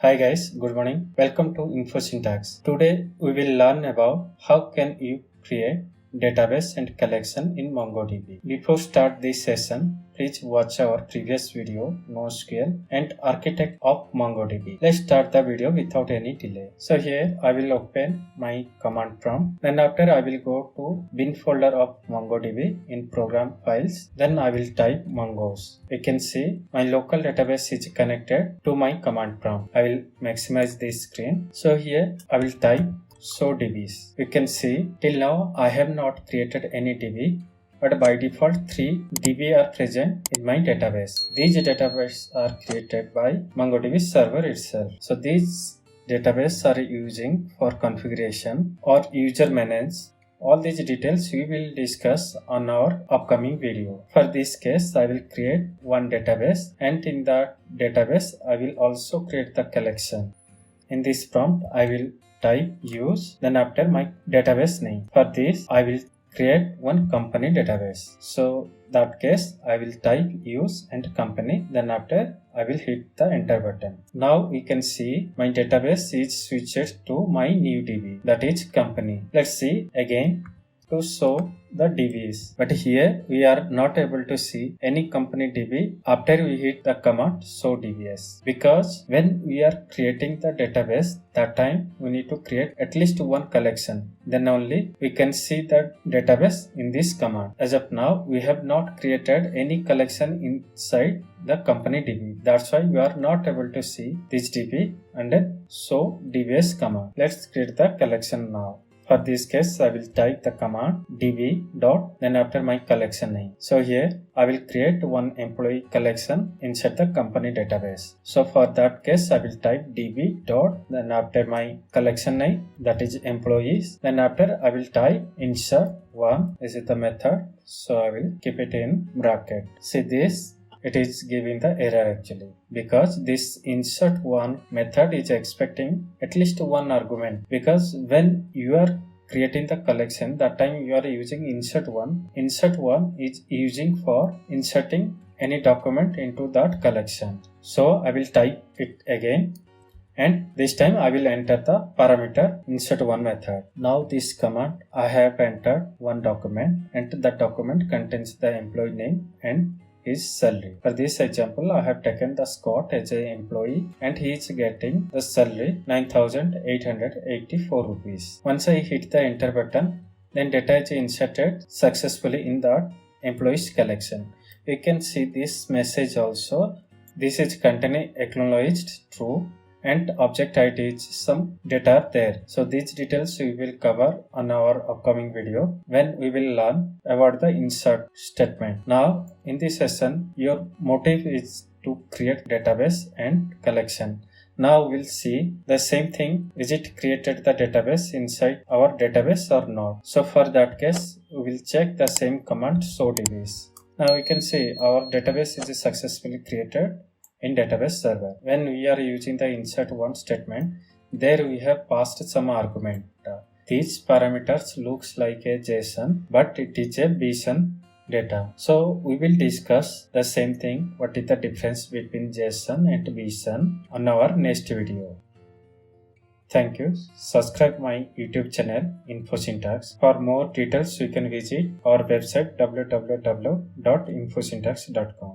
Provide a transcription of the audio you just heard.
Hi guys, good morning. Welcome to InfoSyntax. Today we will learn about how can you create database and collection in MongoDB. Before start this session, please watch our previous video, NoSQL and Architect of MongoDB. Let's start the video without any delay. So here I will open my command prompt. Then after I will go to bin folder of MongoDB in program files. Then I will type Mongos. You can see my local database is connected to my command prompt. I will maximize this screen. So here I will type show DBs. You can see till now I have not created any DB, but by default 3 DB are present in my database. These databases are created by MongoDB server itself. So these databases are using for configuration or user manage. All these details we will discuss on our upcoming video. For this case, I will create one database, and in that database I will also create the collection. In this prompt I will type use, then after my database name. For this I will create one company database. So that case I will type use and company, then after I will hit the enter button. Now we can see my database is switched to my new DB, that is company. Let's see again to show the DBs, but here we are not able to see any company DB after we hit the command show DBs, because when we are creating the database, that time we need to create at least one collection, then only we can see the database in this command. As of now we have not created any collection inside the company DB, that's why we are not able to see this DB under show DBs command. Let's create the collection now. For this case, I will type the command db dot, then after my collection name. So here I will create one employee collection inside the company database. So for that case, I will type db dot, then after my collection name, that is employees. Then after I will type insert one. This is the method. So I will keep it in bracket. See this. It is giving the error actually, because this insert one method is expecting at least one argument, because when you are creating the collection, that time you are using insert one. Insert one is using for inserting any document into that collection. So I will type it again, and this time I will enter the parameter insert one method. Now this command I have entered one document, and that document contains the employee name and his salary. For this example, I have taken the Scott as an employee, and he is getting the salary 9,884 rupees. Once I hit the enter button, then data is inserted successfully in that employees collection. You can see this message also. This is containing acknowledged true, and object ID is some data there. So these details we will cover on our upcoming video when we will learn about the insert statement. Now in this session, your motive is to create database and collection. Now we'll see the same thing. Is it created the database inside our database or not? So for that case, we will check the same command show DBs. Now we can see our database is successfully created in database server. When we are using the insert one statement, there we have passed some argument. These parameters looks like a JSON, but it is a BSON data. So we will discuss the same thing, what is the difference between JSON and BSON on our next video. Thank you. Subscribe my YouTube channel InfoSyntax. For more details you can visit our website www.infosyntax.com.